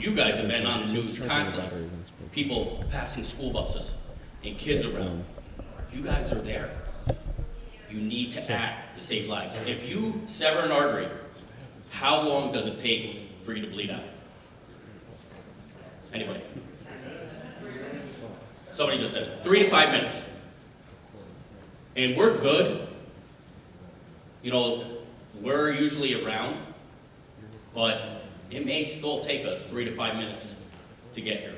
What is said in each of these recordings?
You guys have been on the news constantly. People passing school buses and kids around. You guys are there. You need to act to save lives. If you sever an artery, how long does it take for you to bleed out? Anybody? Somebody just said 3 to 5 minutes. And we're good. You know, we're usually around, but it may still take us 3 to 5 minutes to get here.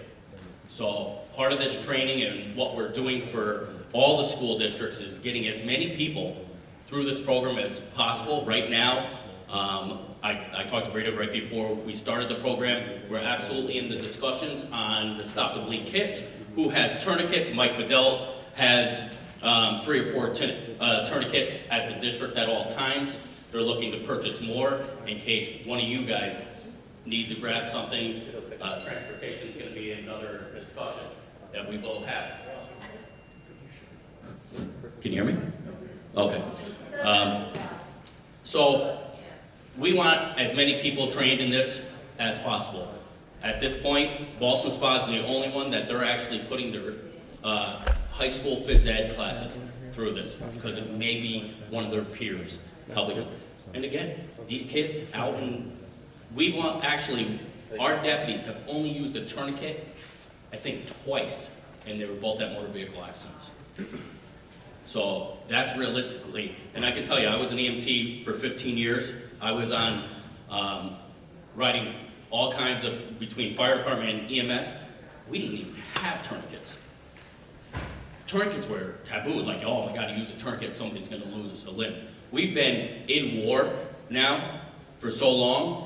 So part of this training and what we're doing for all the school districts is getting as many people through this program as possible. Right now, I talked to Brita right before we started the program. We're absolutely in the discussions on the Stop the Bleed kits. Who has tourniquets? Mike Bedell has 3 or 4 tourniquets at the district at all times. They're looking to purchase more in case one of you guys need to grab something. Transportation is going to be another discussion that we will have. Can you hear me? Okay. So we want as many people trained in this as possible. At this point, Boston Spa is the only one that they're actually putting their high school phys ed classes through this because it may be one of their peers helping them. And again, these kids out in, our deputies have only used a tourniquet, I think twice, and they were both at motor vehicle accidents. So that's realistically, and I can tell you, I was an EMT for 15 years. I was on riding all kinds of, between fire department and EMS, we didn't even have tourniquets. Tourniquets were taboo, like, oh, I gotta use a tourniquet, somebody's gonna lose a limb. We've been in war now for so long.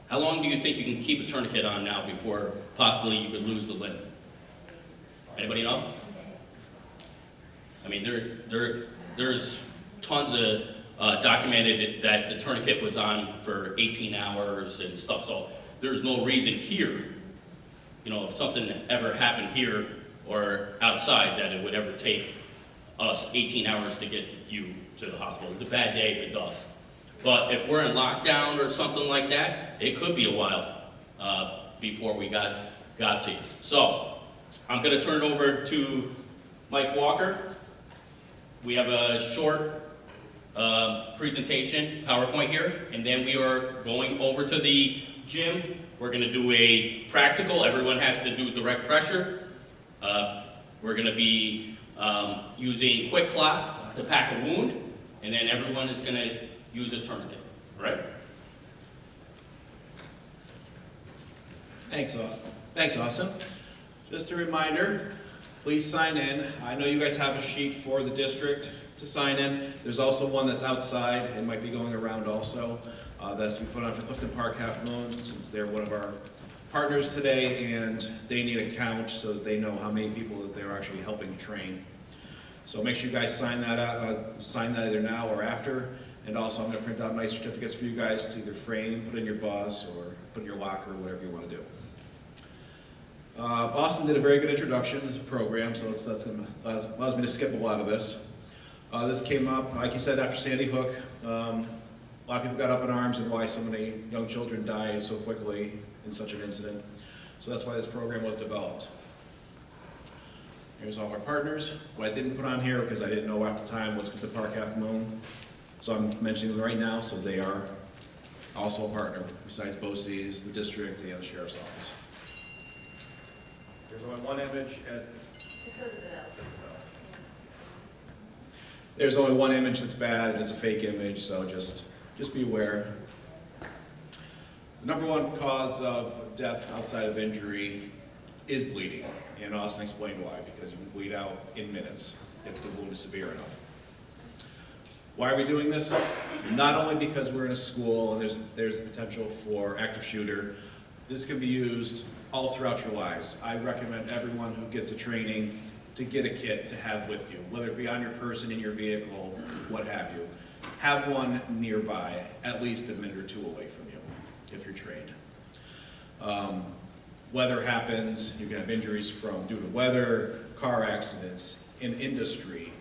How long do you think you can keep a tourniquet on now before possibly you could lose the limb? Anybody know? I mean, there's tons of documented that the tourniquet was on for 18 hours and stuff, so there's no reason here, you know, if something ever happened here or outside, that it would ever take us 18 hours to get you to the hospital. It's a bad day if it does. But if we're in lockdown or something like that, it could be a while before we got to you. So, I'm gonna turn it over to Mike Walker. We have a short presentation, PowerPoint here, and then we are going over to the gym. We're gonna do a practical. Everyone has to do direct pressure. We're gonna be using quick clot to pack a wound, and then everyone is gonna use a tourniquet, right? Thanks, Austin. Just a reminder, please sign in. I know you guys have a sheet for the district to sign in. There's also one that's outside. It might be going around also. That's been put on for Clifton Park Half Moon, since they're one of our partners today, and they need a count so that they know how many people that they're actually helping train. So make sure you guys sign that out, sign that either now or after. And also, I'm going to print out nice certificates for you guys to either frame, put in your bus, or put in your locker, whatever you want to do. Austin did a very good introduction as a program, so allows me to skip a lot of this. This came up, like you said, after Sandy Hook. A lot of people got up in arms and why so many young children died so quickly in such an incident. So that's why this program was developed. Here's all our partners. What I didn't put on here, because I didn't know at the time, was Clifton Park Half Moon. So I'm mentioning them right now, so they are also a partner, besides BOCES, the district, and the sheriff's office. There's only one image. There's only one image that's bad, and it's a fake image, so just be aware. The number one cause of death outside of injury is bleeding, and Austin explained why, because you can bleed out in minutes if the wound is severe enough. Why are we doing this? Not only because we're in a school and there's the potential for active shooter. This can be used all throughout your lives. I recommend everyone who gets a training to get a kit to have with you, whether it be on your person, in your vehicle, what have you. Have one nearby, at least a minute or two away from you, if you're trained. Weather happens, you can have injuries from due to weather, car accidents, in industry.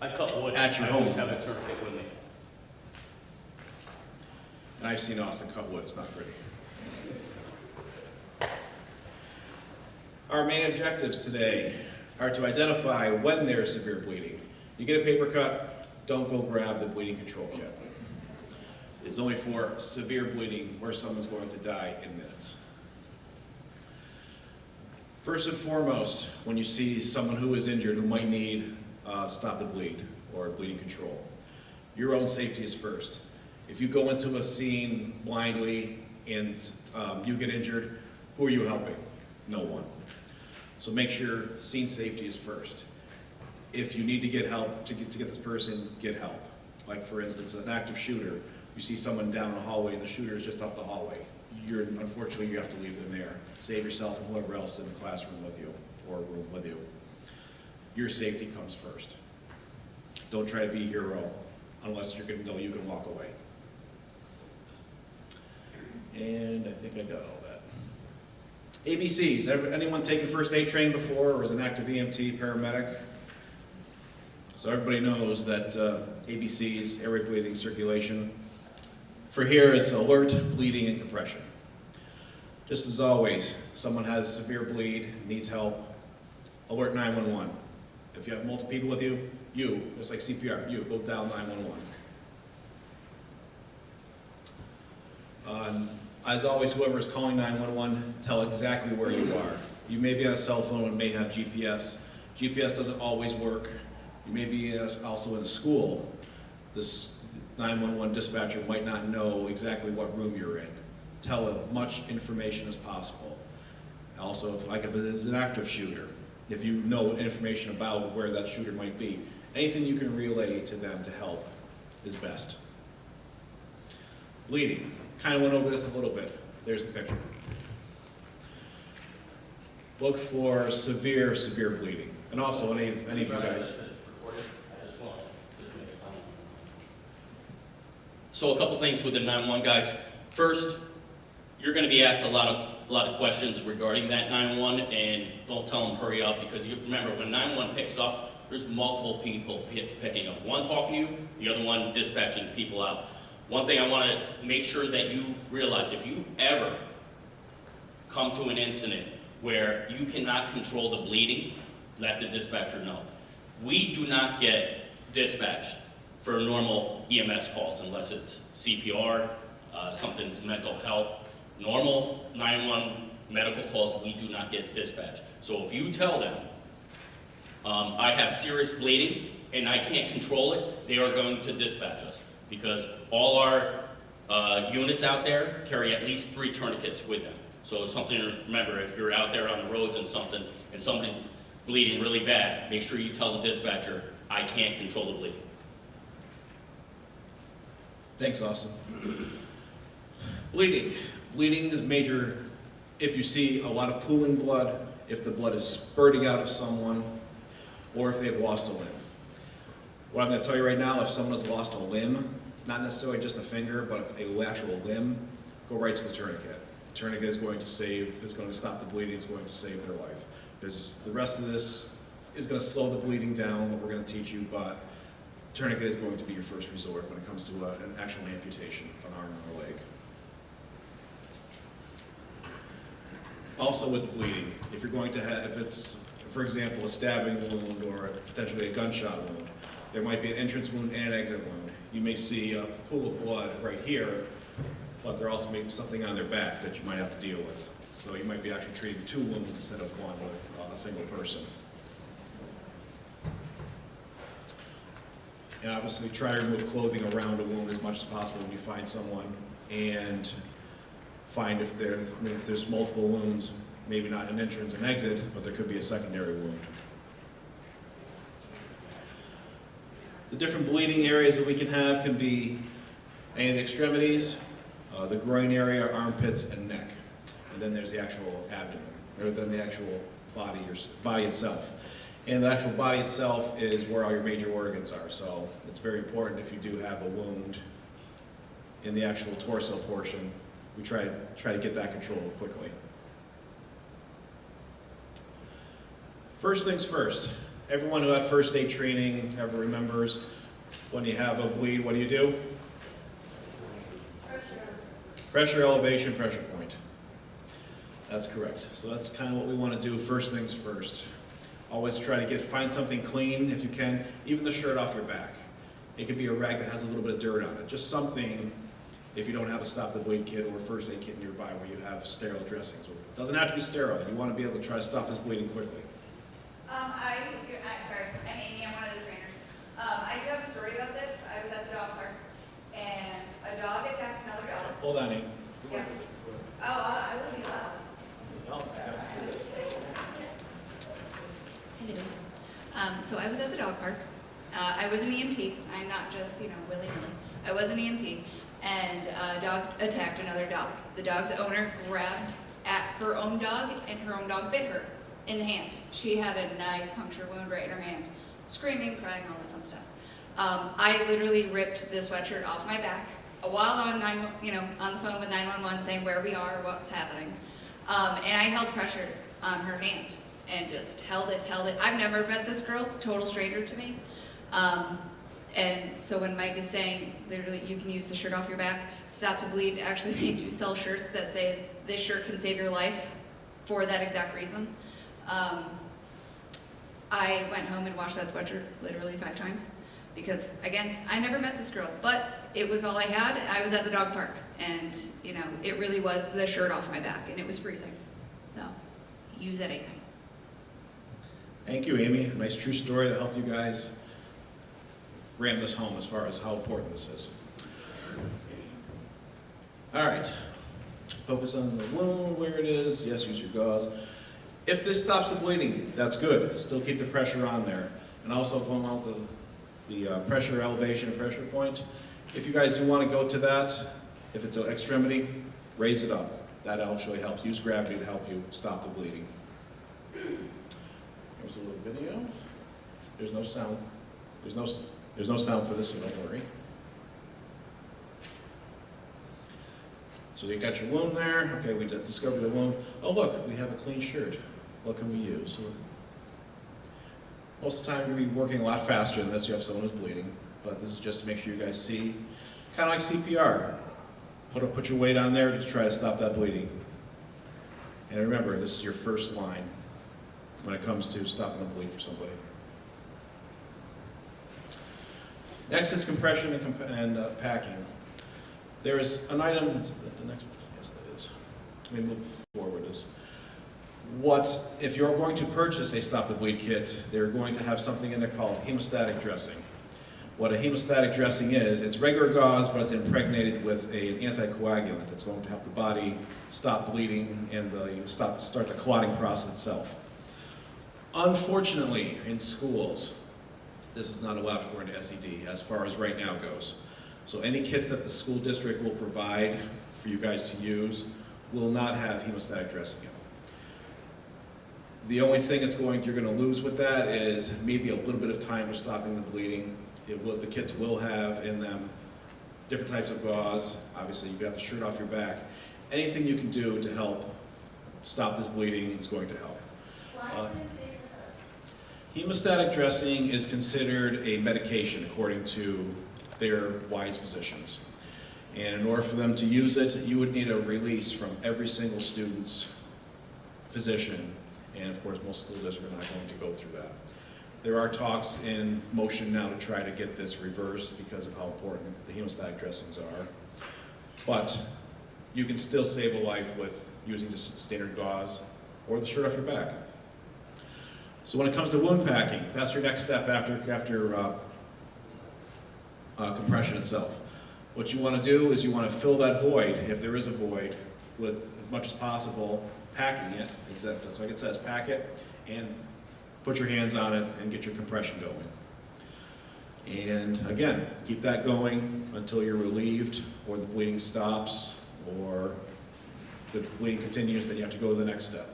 I cut wood. At your I home. always have a tourniquet with me. And I've seen Austin cut wood, it's not pretty. Our main objectives today are to identify when there is severe bleeding. You get a paper cut, don't go grab the bleeding control kit. It's only for severe bleeding where someone's going to die in minutes. First and foremost, when you see someone who is injured who might need stop the bleed or bleeding control, your own safety is first. If you go into a scene blindly and you get injured, who are you helping? No one. So make sure scene safety is first. If you need to get help to get this person, get help. Like for instance, an active shooter, you see someone down the hallway and the shooter is just up the hallway. Unfortunately, you have to leave them there. Save yourself and whoever else in the classroom with you or room with you. Your safety comes first. Don't try to be a hero unless you're going to know you can walk away. And I think I got all that. ABCs. Anyone taken first aid training before or is an active EMT, paramedic? So everybody knows that ABCs, airway, breathing, circulation. For here, it's alert, bleeding, and compression. Just as always, someone has severe bleed, needs help, alert 911. If you have multiple people with you, just like CPR, go dial 911. As always, whoever is calling 911, tell exactly where you are. You may be on a cell phone and may have GPS. GPS doesn't always work. You may be also in a school. This 911 dispatcher might not know exactly what room you're in. Tell as much information as possible. Also, if it is an active shooter, if you know information about where that shooter might be, anything you can relay to them to help is best. Bleeding. Kind of went over this a little bit. There's the picture. Look for severe bleeding. And also, any of you guys. So a couple things with the 911 guys. First, you're going to be asked a lot of questions regarding that 911, and don't tell them hurry up, because you remember when 911 picks up, there's multiple people picking up. One talking to you, the other one dispatching people out. One thing I want to make sure that you realize, if you ever come to an incident where you cannot control the bleeding, let the dispatcher know. We do not get dispatched for normal EMS calls unless it's CPR, something's mental health. Normal 911 medical calls, we do not get dispatched. So if you tell them, I have serious bleeding and I can't control it, they are going to dispatch us, because all our units out there carry at least 3 tourniquets with them. So it's something to remember. If you're out there on the roads and somebody's bleeding really bad, make sure you tell the dispatcher, I can't control the bleeding. Thanks, Austin. Bleeding. Bleeding is major if you see a lot of pooling blood, if the blood is spurting out of someone, or if they've lost a limb. What I'm going to tell you right now, if someone has lost a limb, not necessarily just a finger, but an actual limb, go right to the tourniquet. The tourniquet is going to stop the bleeding, it's going to save their life. The rest of this is going to slow the bleeding down, what we're going to teach you, but tourniquet is going to be your first resort when it comes to an actual amputation of an arm or leg. Also with the bleeding, if you're going to have, if it's, for example, a stabbing wound or potentially a gunshot wound, there might be an entrance wound and an exit wound. You may see a pool of blood right here, but there also may be something on their back that you might have to deal with. So you might be actually treating 2 wounds instead of 1 with a single person. And obviously try to remove clothing around a wound as much as possible when you find someone, and find if there's multiple wounds, maybe not an entrance and exit, but there could be a secondary wound. The different bleeding areas that we can have can be any of the extremities, the groin area, armpits, and neck. And then there's the actual abdomen, or then the actual body itself. And the actual body itself is where all your major organs are. So it's very important if you do have a wound in the actual torso portion, we try to get that controlled quickly. First things first, everyone who had first aid training ever remembers when you have a bleed, what do? Pressure elevation, pressure point. That's correct. So that's kind of what we want to do, first things first. Always try to find something clean if you can, even the shirt off your back. It could be a rag that has a little bit of dirt on it. Just something, if you don't have a stop the bleed kit or first aid kit nearby where you have sterile dressings. It doesn't have to be sterile. You want to be able to try to stop this bleeding quickly. Sorry, I'm Amy, I'm one of the trainers. I do have a story about this. I was at the dog park, and a dog attacked another dog. Hold on, Amy. Yeah. Oh, I wouldn't be loud. Hello. So I was at the dog park. I was an EMT. I'm not just, willy-nilly. I was an EMT, and a dog attacked another dog. The dog's owner grabbed at her own dog, and her own dog bit her in the hand. She had a nice puncture wound right in her hand, screaming, crying, all that fun stuff. I literally ripped the sweatshirt off my back while on the phone with 911 saying where we are, what's happening. And I held pressure on her hand and just held it. I've never met this girl, total stranger to me. And so when Mike is saying, literally, you can use the shirt off your back, stop the bleed, actually they do sell shirts that say this shirt can save your life for that exact reason. I went home and washed that sweatshirt literally 5 times because, again, I never met this girl, but it was all I had. I was at the dog park, and, it really was the shirt off my back, and it was freezing. So, use anything. Thank you, Amy. Nice true story to help you guys ram this home as far as how important this is. All right. Focus on the wound, where it is. Yes, use your gauze. If this stops the bleeding, that's good. Still keep the pressure on there. And also going out the pressure elevation and pressure point. If you guys do want to go to that, if it's an extremity, raise it up. That actually helps. Use gravity to help you stop the bleeding. Here's a little video. There's no sound. There's no sound for this, so don't worry. So you got your wound there. Okay, we discovered the wound. Oh look, we have a clean shirt. What can we use? Most of the time you're going to be working a lot faster unless you have someone who's bleeding. But this is just to make sure you guys see. Kind of like CPR. Put your weight on there to try to stop that bleeding. And remember, this is your first line when it comes to stopping the bleed for somebody. Next is compression and packing. There is an item, the next, yes that is. Let me move forward. If you're going to purchase a stop the bleed kit, they're going to have something in there called hemostatic dressing. What a hemostatic dressing is, it's regular gauze, but it's impregnated with an anticoagulant that's going to help the body stop bleeding and start the clotting process itself. Unfortunately, in schools, this is not allowed according to SED as far as right now goes. So any kits that the school district will provide for you guys to use will not have hemostatic dressing in them. The only thing you're going to lose with that is maybe a little bit of time for stopping the bleeding. The kits will have in them different types of gauze. Obviously, you have the shirt off your back. Anything you can do to help stop this bleeding is going to help. Hemostatic dressing is considered a medication according to their wise physicians. And in order for them to use it, you would need a release from every single student's physician. And of course, most school districts are not going to go through that. There are talks in motion now to try to get this reversed because of how important the hemostatic dressings are. But you can still save a life with using just standard gauze or the shirt off your back. So when it comes to wound packing, that's your next step after compression itself. What you want to do is you want to fill that void, if there is a void, with as much as possible, packing it, just like it says, pack it, and put your hands on it and get your compression going. And again, keep that going until you're relieved, or the bleeding stops, or if the bleeding continues, then you have to go to the next step.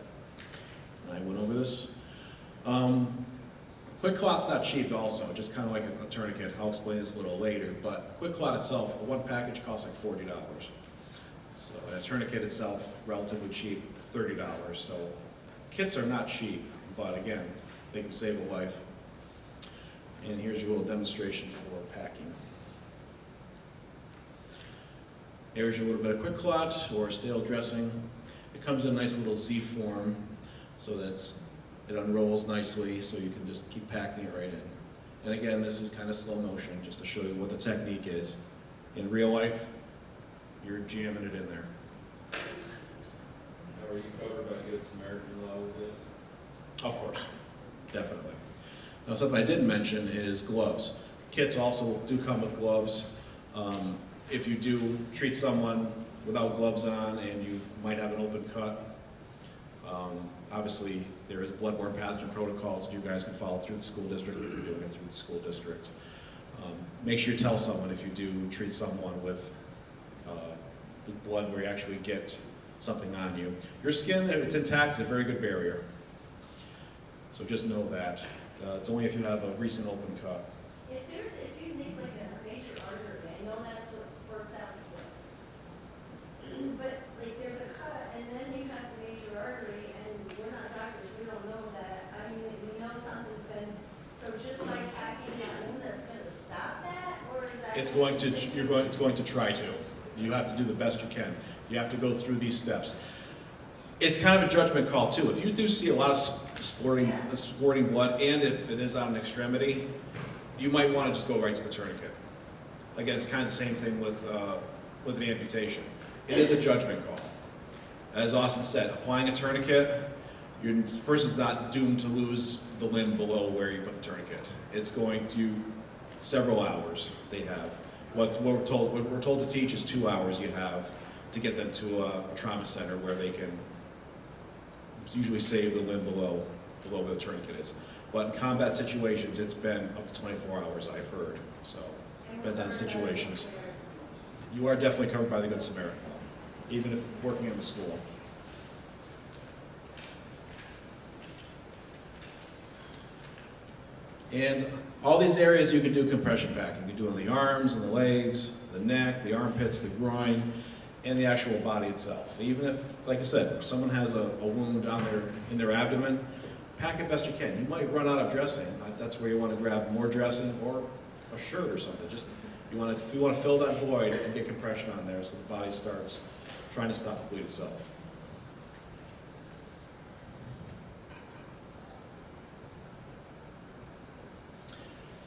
I went over this. Quick clot's not cheap also, just kind of like a tourniquet. I'll explain this a little later, but quick clot itself, one package costs like $40. So a tourniquet itself, relatively cheap, $30. So kits are not cheap, but again, they can save a life. And here's your little demonstration for packing. Here's your little bit of quick clot or stale dressing. It comes in a nice little Z form, so that it unrolls nicely, so you can just keep packing it right in. And again, this is kind of slow motion, just to show you what the technique is. In real life, you're jamming it in there. Now, are you covered by Good Samaritan law with this? Of course, definitely. Now, something I didn't mention is gloves. Kits also do come with gloves. If you do treat someone without gloves on and you might have an open cut, obviously there is bloodborne pathogen protocols that you guys can follow through the school district if you're doing it through the school district. Make sure you tell someone if you do treat someone with blood where you actually get something on you. Your skin, if it's intact, is a very good barrier. So just know that. It's only if you have a recent open cut. If you think like a major artery, I know that's what spurts out with. But like there's a cut and then you have the major artery and we're not doctors, we don't know that. I mean, we know something's been, so just by packing that wound, that's gonna stop that? Or is that? It's going to try to. You have to do the best you can. You have to go through these steps. It's kind of a judgment call too. If you do see a lot of sporting blood, and if it is on an extremity, you might want to just go right to the tourniquet. Again, it's kind of the same thing with an amputation. It is a judgment call. As Austin said, applying a tourniquet, the person's not doomed to lose the limb below where you put the tourniquet. It's going to several hours they have. What we're told to teach is 2 hours you have to get them to a trauma center where they can usually save the limb below where the tourniquet is. But in combat situations, it's been up to 24 hours, I've heard. So it depends on situations. You are definitely covered by the Good Samaritan law, even if working in the school. And all these areas you can do compression packing. You can do on the arms and the legs, the neck, the armpits, the groin, and the actual body itself. Even if, like I said, if someone has a wound in their abdomen, pack it best you can. You might run out of dressing. That's where you want to grab more dressing or a shirt or something. Just if you want to fill that void and get compression on there so the body starts trying to stop the bleed itself.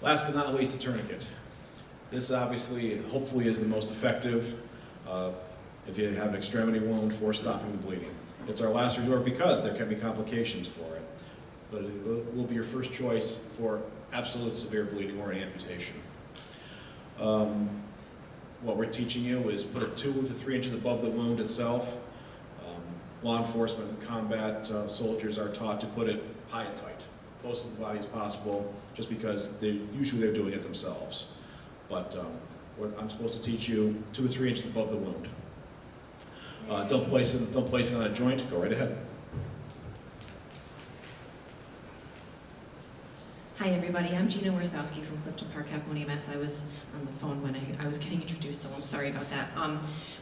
Last but not least, the tourniquet. This obviously, hopefully, is the most effective if you have an extremity wound for stopping the bleeding. It's our last resort because there can be complications for it, but it will be your first choice for absolute severe bleeding or an amputation. What we're teaching you is put it 2 to 3 inches above the wound itself. Law enforcement and combat soldiers are taught to put it high and tight, close to the body as possible, just because usually they're doing it themselves. But I'm supposed to teach you 2 or 3 inches above the wound. Don't place it on a joint. Go right ahead. Hi everybody, I'm Gina Werskowski from Clifton Park Half-Moon EMS. I was on the phone when I was getting introduced, so I'm sorry about that.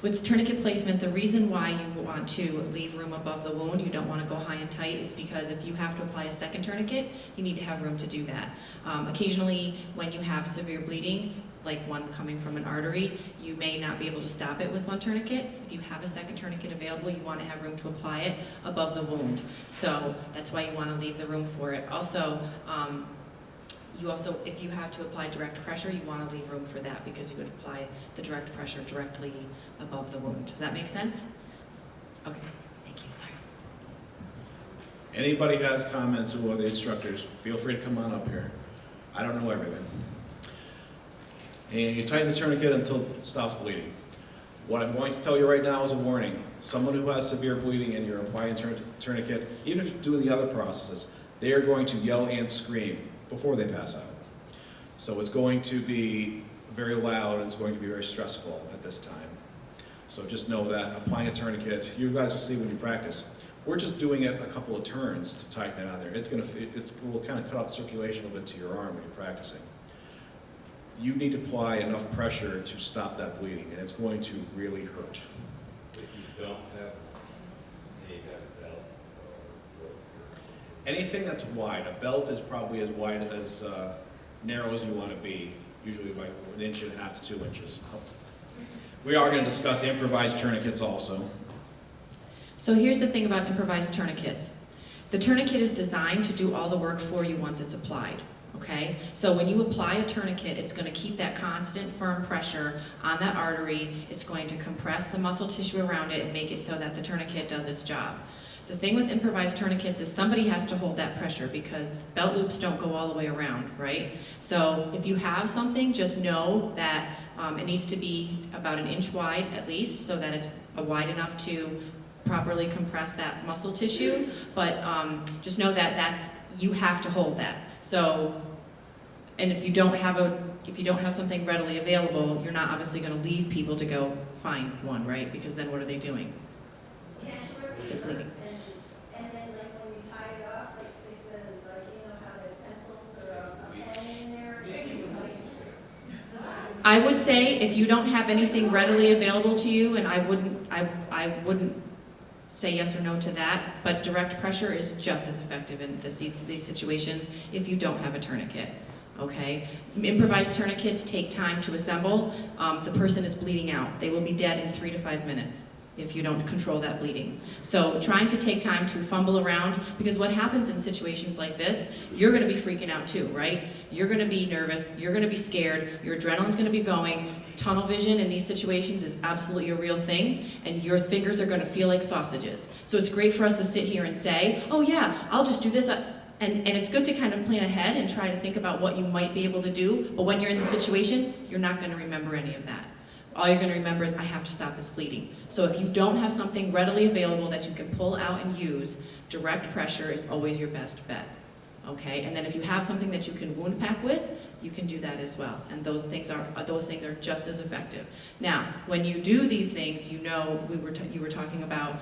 With tourniquet placement, the reason why you want to leave room above the wound, you don't want to go high and tight, is because if you have to apply a second tourniquet, you need to have room to do that. Occasionally, when you have severe bleeding, like one coming from an artery, you may not be able to stop it with one tourniquet. If you have a second tourniquet available, you want to have room to apply it above the wound. So that's why you want to leave the room for it. Also, if you have to apply direct pressure, you want to leave room for that because you would apply the direct pressure directly above the wound. Does that make sense? Okay, thank you, sorry. Anybody has comments who are the instructors, feel free to come on up here. I don't know everything. And you tighten the tourniquet until it stops bleeding. What I'm going to tell you right now is a warning. Someone who has severe bleeding and you're applying tourniquet, even if you're doing the other processes, they are going to yell and scream before they pass out. So it's going to be very loud and it's going to be very stressful at this time. So just know that applying a tourniquet, you guys will see when you practice, we're just doing it a couple of turns to tighten it on there. It will kind of cut off the circulation a little bit to your arm when you're practicing. You need to apply enough pressure to stop that bleeding, and it's going to really hurt. If you don't have, say you got a belt or Anything that's wide, a belt is probably as wide as narrow as you want to be, usually by 1.5 inches to 2 inches. We are going to discuss improvised tourniquets also. So here's the thing about improvised tourniquets. The tourniquet is designed to do all the work for you once it's applied, okay? So when you apply a tourniquet, it's going to keep that constant firm pressure on that artery. It's going to compress the muscle tissue around it and make it so that the tourniquet does its job. The thing with improvised tourniquets is somebody has to hold that pressure because belt loops don't go all the way around, right? So if you have something, just know that it needs to be about 1 inch wide at least, so that it's wide enough to properly compress that muscle tissue. But just know that you have to hold that. So, and if you don't have something readily available, you're not obviously going to leave people to go find one, right? Because then what are they doing? Can't you wear a They're shirt bleeding. and then like when you tie it off, like stick the, like, you know, how the pencils or a pen in there? I would say if you don't have anything readily available to you, and I wouldn't say yes or no to that, but direct pressure is just as effective in these situations if you don't have a tourniquet, okay? Improvised tourniquets take time to assemble. The person is bleeding out. They will be dead in 3 to 5 minutes if you don't control that bleeding. So trying to take time to fumble around, because what happens in situations like this, you're gonna be freaking out too, right? You're gonna be nervous, you're gonna be scared, your adrenaline's gonna be going. Tunnel vision in these situations is absolutely a real thing, and your fingers are gonna feel like sausages. So it's great for us to sit here and say, oh yeah, I'll just do this. And it's good to kind of plan ahead and try to think about what you might be able to do, but when you're in the situation, you're not gonna remember any of that. All you're going to remember is, I have to stop this bleeding. So if you don't have something readily available that you can pull out and use, direct pressure is always your best bet, okay? And then if you have something that you can wound pack with, you can do that as well. And those things are just as effective. Now, when you do these things, you know, you were talking about,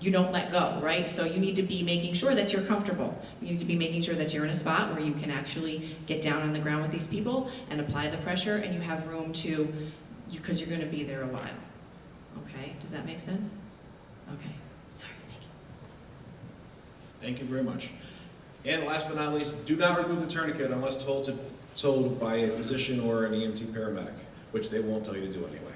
you don't let go, right? So you need to be making sure that you're comfortable. You need to be making sure that you're in a spot where you can actually get down on the ground with these people and apply the pressure, and you have room to, because you're going to be there a while. Okay, does that make sense? Okay, sorry, thank you. Thank you very much. And last but not least, do not remove the tourniquet unless told by a physician or an EMT paramedic, which they won't tell you to do anyway.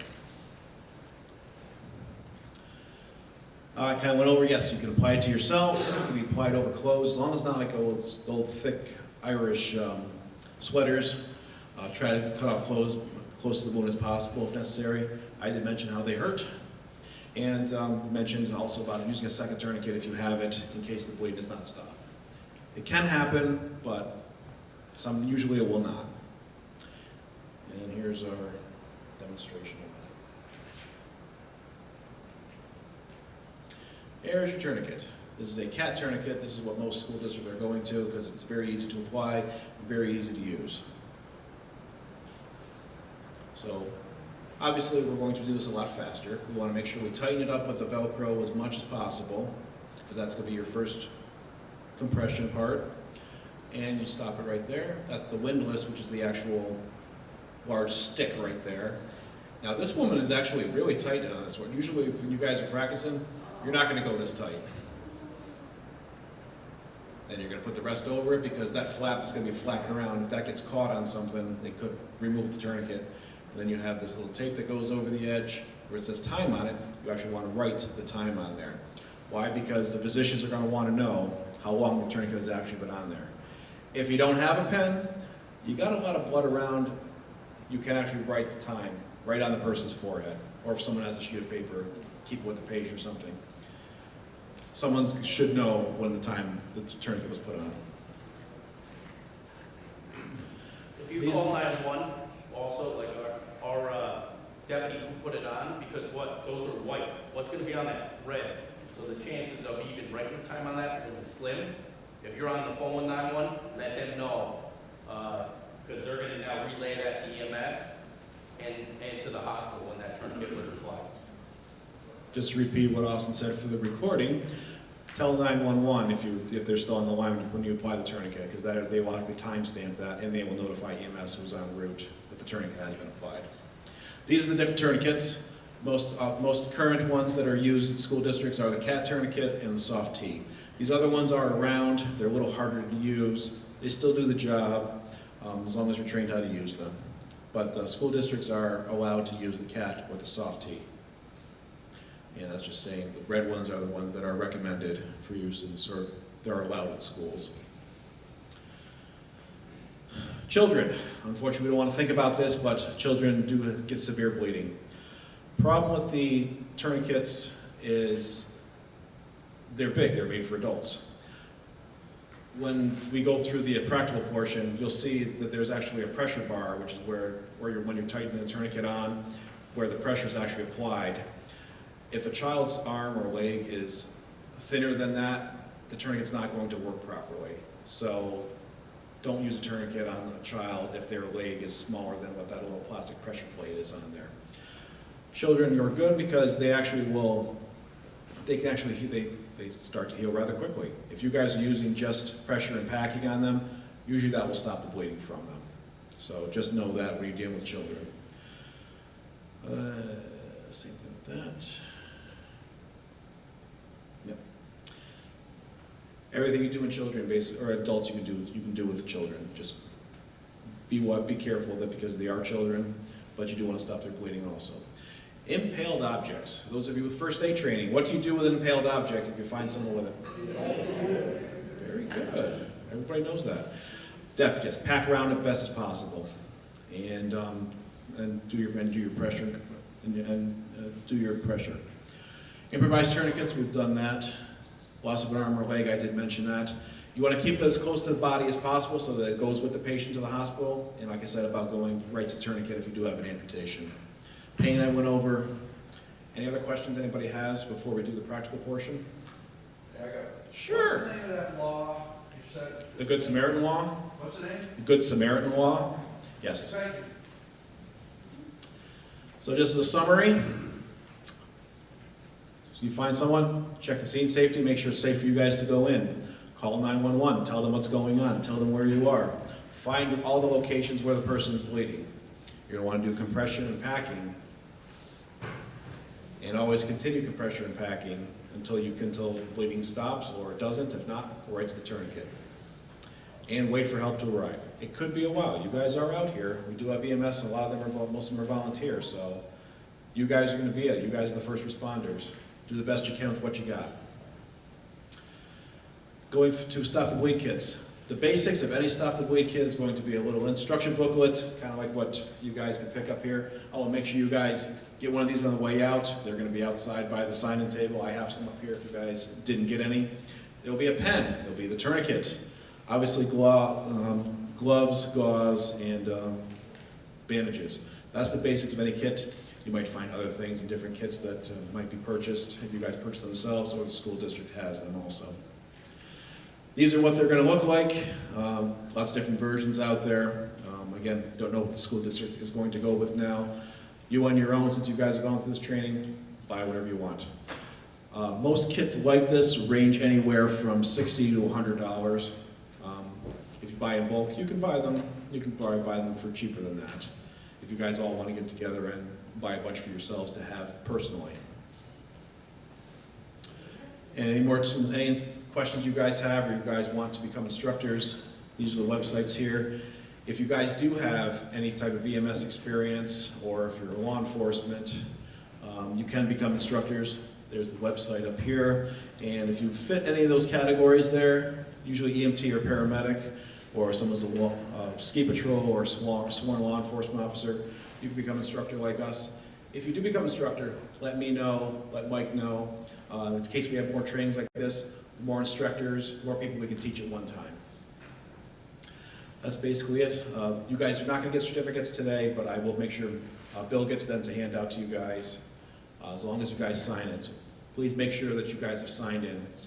I kind of went over, yes, you can apply it to yourself, it can be applied over clothes, as long as it's not like old thick Irish sweaters. Try to cut off clothes close to the wound as possible if necessary. I did mention how they hurt, and mentioned also about using a second tourniquet if you have it, in case the bleeding does not stop. It can happen, but usually it will not. And here's our demonstration of that. Here's your tourniquet. This is a CAT tourniquet. This is what most school districts are going to because it's very easy to apply and very easy to use. So obviously we're going to do this a lot faster. We want to make sure we tighten it up with the Velcro as much as possible, because that's going to be your first compression part. And you stop it right there. That's the windlass, which is the actual large stick right there. Now this woman is actually really tightened on this one. Usually when you guys are practicing, you're not going to go this tight. Then you're going to put the rest over it, because that flap is going to be flapping around. If that gets caught on something, they could remove the tourniquet. And then you have this little tape that goes over the edge where it says time on it. You actually want to write the time on there. Why? Because the physicians are going to want to know how long the tourniquet has actually been on there. If you don't have a pen, you got a lot of blood around, you can actually write the time right on the person's forehead. Or if someone has a sheet of paper, keep it with the page or something. Someone should know when the time the tourniquet was put on. If you call 911, also, like our deputy who put it on, because those are white. What's going to be on that? Red. So the chances of even writing time on that are going to be slim. If you're on the phone with 911, let them know, because they're going to now relay that to EMS and to the hospital when that tourniquet was applied. Just to repeat what Austin said for the recording, tell 911 if they're still on the line when you apply the tourniquet, because they will have to timestamp that, and they will notify EMS who's en route that the tourniquet has been applied. These are the different tourniquets. Most current ones that are used in school districts are the CAT tourniquet and the soft T. These other ones are around. They're a little harder to use. They still do the job as long as you're trained how to use them. But school districts are allowed to use the CAT or the soft T. And that's just saying the red ones are the ones that are recommended for use or they're allowed at schools. Children, unfortunately we don't want to think about this, but children do get severe bleeding. Problem with the tourniquets is they're big, they're made for adults. When we go through the practical portion, you'll see that there's actually a pressure bar, which is when you're tightening the tourniquet on, where the pressure is actually applied. If a child's arm or leg is thinner than that, the tourniquet's not going to work properly. So don't use a tourniquet on a child if their leg is smaller than what that little plastic pressure plate is on there. Children are good because they start to heal rather quickly. If you guys are using just pressure and packing on them, usually that will stop the bleeding from them. So just know that when you're dealing with children. Same thing with that. Yep. Everything you do in children, or adults, you can do with children. Just be careful that because they are children, but you do want to stop their bleeding also. Impaled objects. Those of you with first aid training, what do you do with an impaled object if you find someone with it? Very good. Everybody knows that. Definitely, just pack around it best as possible, and do your pressure and do your pressure. Improvised tourniquets, we've done that. Loss of an arm or leg, I did mention that. You want to keep it as close to the body as possible so that it goes with the patient to the hospital. And like I said about going right to tourniquet if you do have an amputation. Pain I went over. Any other questions anybody has before we do the practical portion? Yeah, I got. Sure. What's the name of that law you said? The Good Samaritan Law? What's the name? The Good Samaritan Law? Yes. Thank you. So just as a summary, so you find someone, check the scene safety, make sure it's safe for you guys to go in. Call 911, tell them what's going on, tell them where you are. Find all the locations where the person is bleeding. You're going to want to do compression and packing. And always continue compression and packing until the bleeding stops, or it doesn't. If not, go right to the tourniquet. And wait for help to arrive. It could be a while. You guys are out here. We do have EMS, and most of them are volunteers, so you guys are going to be it. You guys are the first responders. Do the best you can with what you got. Going to stop the bleed kits. The basics of any stop the bleed kit is going to be a little instruction booklet, kind of like what you guys can pick up here. I will make sure you guys get one of these on the way out. They're going to be outside by the sign-in table. I have some up here if you guys didn't get any. There'll be a pen. There'll be the tourniquet. Obviously gloves, gauze, and bandages. That's the basics of any kit. You might find other things in different kits that might be purchased if you guys purchase them themselves or the school district has them also. These are what they're going to look like. Lots of different versions out there. Again, don't know what the school district is going to go with now. You on your own, since you guys have gone through this training, buy whatever you want. Most kits like this range anywhere from $60 to $100. If you buy in bulk, you can buy them. You can probably buy them for cheaper than that. If you guys all want to get together and buy a bunch for yourselves to have personally. And any questions you guys have, or you guys want to become instructors, these are the websites here. If you guys do have any type of EMS experience, or if you're law enforcement, you can become instructors. There's the website up here. And if you fit any of those categories there, usually EMT or paramedic, or someone's a ski patrol or sworn law enforcement officer, you can become an instructor like us. If you do become an instructor, let me know, let Mike know. In case we have more trainings like this, more instructors, more people we can teach at one time. That's basically it. You guys are not going to get certificates today, but I will make sure Bill gets them to hand out to you guys as long as you guys sign it. Please make sure that you guys have signed in so